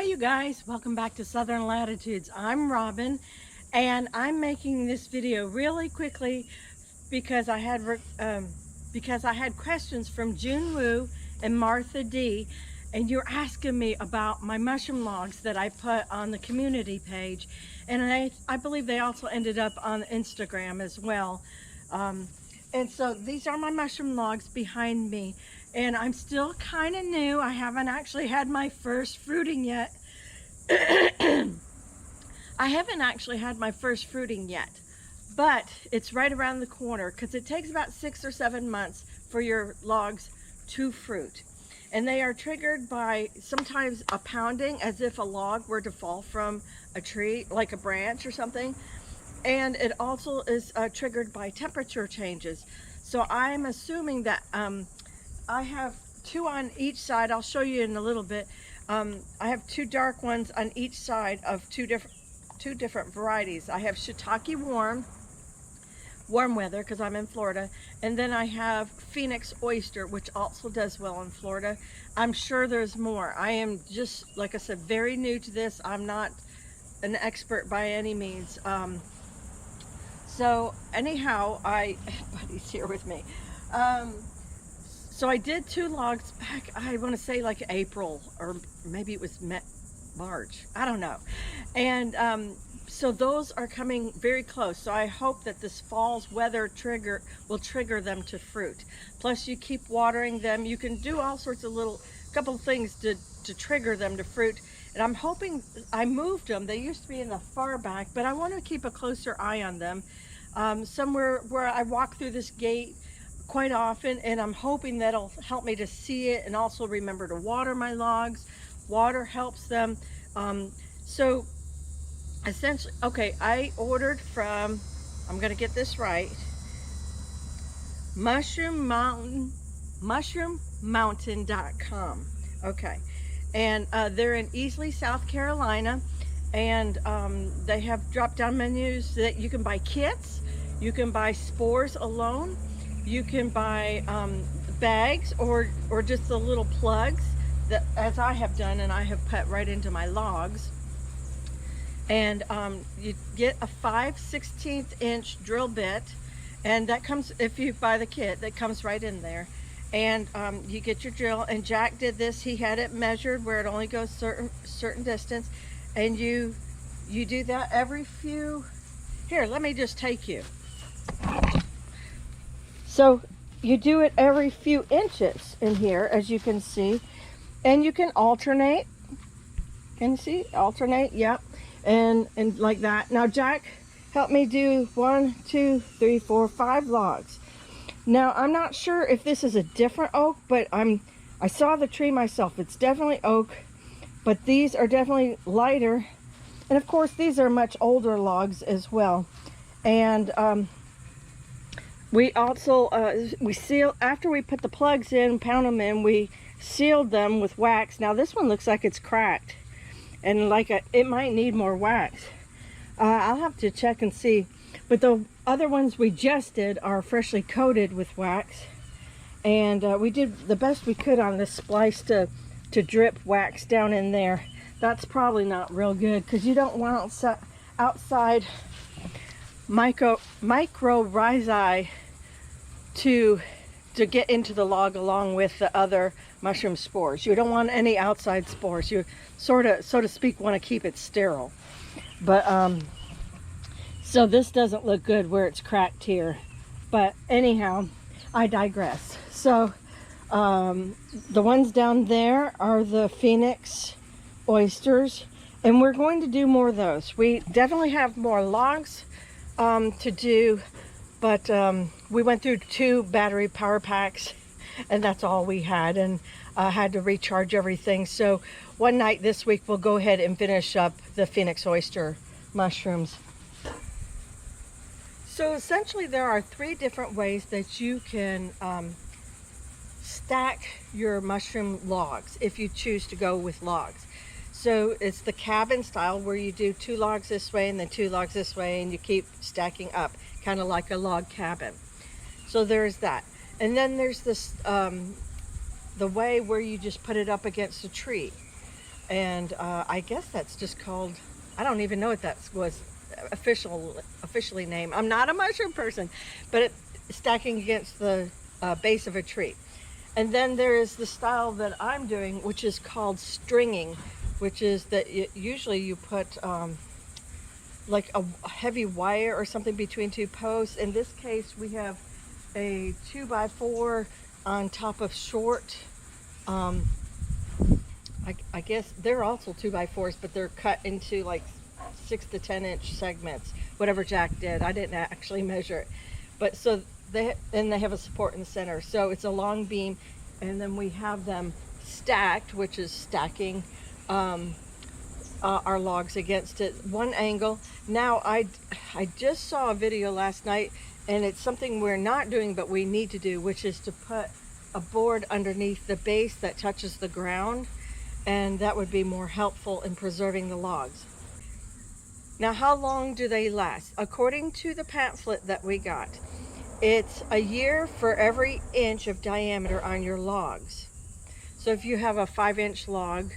you guys, welcome back to Southern Latitudes. I'm Robin, and I'm making this video really quickly because I had questions from June Wu and Martha D, and you're asking me about my mushroom logs that I put on the community page, and I believe they also ended up on Instagram as well. And so these are my mushroom logs behind me, and I'm still kind of new. I haven't actually had my first fruiting yet. I haven't actually had my first fruiting yet, but it's right around the corner because it takes about 6 or 7 months for your logs to fruit. And they are triggered by sometimes a pounding, as if a log were to fall from a tree, like a branch or something. And it also is triggered by temperature changes. So I'm assuming that I have 2 on each side. I'll show you in a little bit. I have 2 dark ones on each side of two different varieties. I have shiitake warm weather because I'm in Florida, and then I have Phoenix oyster, which also does well in Florida. I'm sure there's more. I am just, like I said, very new to this. I'm not an expert by any means. So anyhow, buddy's here with me. So I did 2 logs back, I want to say like April, or maybe it was March, I don't know. And so those are coming very close. So I hope that this fall's weather will trigger them to fruit. Plus you keep watering them. You can do all sorts of couple things to trigger them to fruit. And I'm hoping, I moved them. They used to be in the far back, but I want to keep a closer eye on them. Somewhere where I walk through this gate quite often, and I'm hoping that'll help me to see it and also remember to water my logs. Water helps them. So essentially, okay, I ordered from, I'm gonna get this right, mushroommountain.com. Okay, and they're in Easley, South Carolina, and they have drop-down menus that you can buy kits, you can buy spores alone, you can buy bags or just the little plugs, that, as I have done, and I have put right into my logs. And you get a 5/16 inch drill bit, and that comes, if you buy the kit, that comes right in there. And you get your drill, and Jack did this. He had it measured where it only goes certain distance, and you do that every few, here, let me just take you. So you do it every few inches in here, as you can see, and you can alternate. Can you see? Alternate, yep. And like that. Now Jack helped me do 1, 2, 3, 4, 5 logs. Now I'm not sure if this is a different oak, but I saw the tree myself. It's definitely oak, but these are definitely lighter. And of course these are much older logs as well. And we also we seal, after we put the plugs in, pound them in, we sealed them with wax. Now this one looks like it's cracked, and it might need more wax. I'll have to check and see. But the other ones we just did are freshly coated with wax, and we did the best we could on this splice to drip wax down in there. That's probably not real good because you don't want outside mycorrhizae to get into the log along with the other mushroom spores. You don't want any outside spores. You so to speak, want to keep it sterile. But so this doesn't look good where it's cracked here. But anyhow, I digress. So the ones down there are the Phoenix oysters, and we're going to do more of those. We definitely have more logs to do, but we went through 2 battery power packs, and that's all we had, and had to recharge everything. So one night this week we'll go ahead and finish up the Phoenix oyster mushrooms. So essentially there are 3 different ways that you can stack your mushroom logs if you choose to go with logs. So it's the cabin style, where you do 2 logs this way and then 2 logs this way, and you keep stacking up, kind of like a log cabin. So there's that. And then there's this the way where you just put it up against a tree. And I guess that's just called, I don't even know what that was officially named. I'm not a mushroom person, but stacking against the base of a tree. And then there is the style that I'm doing, which is called stringing, which is that usually you put like a heavy wire or something between two posts. In this case, we have a 2x4 on top of short. I guess they're also 2x4s, but they're cut into like 6 to 10 inch segments, whatever Jack did. I didn't actually measure it. But so they have a support in the center. So it's a long beam, and then we have them stacked, which is stacking our logs against it, one angle. Now I just saw a video last night, and it's something we're not doing but we need to do, which is to put a board underneath the base that touches the ground, and that would be more helpful in preserving the logs. Now, how long do they last? According to the pamphlet that we got, it's a year for every inch of diameter on your logs. So if you have a 5-inch log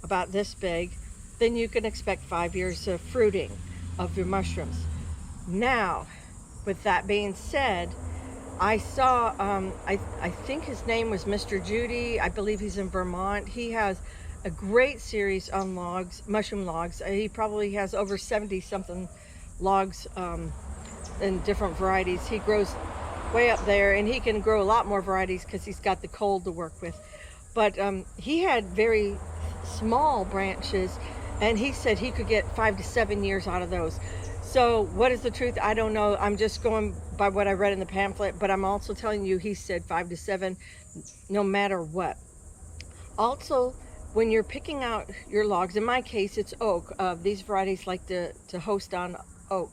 about this big, then you can expect 5 years of fruiting of your mushrooms. Now, with that being said, I saw, I think his name was Mr. Judy. I believe he's in Vermont. He has a great series on logs, mushroom logs. He probably has over 70 something logs in different varieties. He grows way up there, and he can grow a lot more varieties because he's got the cold to work with. But he had very small branches, and he said he could get 5 to 7 years out of those. So what is the truth? I don't know. I'm just going by what I read in the pamphlet, but I'm also telling you, he said 5 to 7 no matter what. Also, when you're picking out your logs, in my case it's oak. These varieties like to host on oak.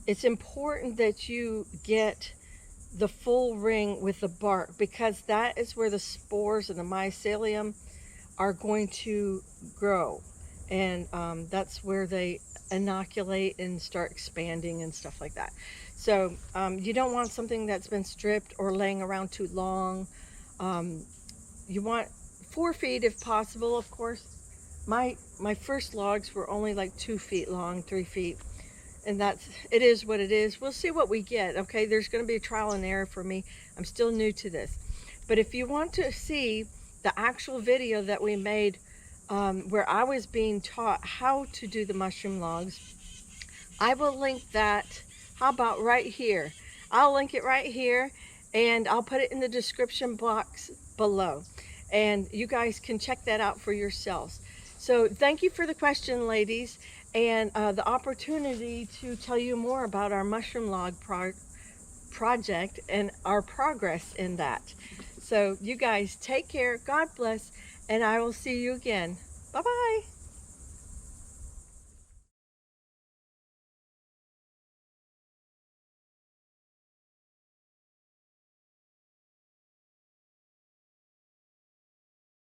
It's important that you get the full ring with the bark, because that is where the spores and the mycelium are going to grow, and that's where they inoculate and start expanding and stuff like that. So you don't want something that's been stripped or laying around too long. You want 4 feet if possible, of course. My first logs were only like 2 feet long, 3 feet, and it is what it is. We'll see what we get. Okay, there's going to be a trial and error for me. I'm still new to this. But if you want to see the actual video that we made where I was being taught how to do the mushroom logs, I will link that. How about right here? I'll link it right here, and I'll put it in the description box below, and you guys can check that out for yourselves. So thank you for the question, ladies, and the opportunity to tell you more about our mushroom log project and our progress in that. So you guys take care, God bless, and I will see you again. Bye-bye.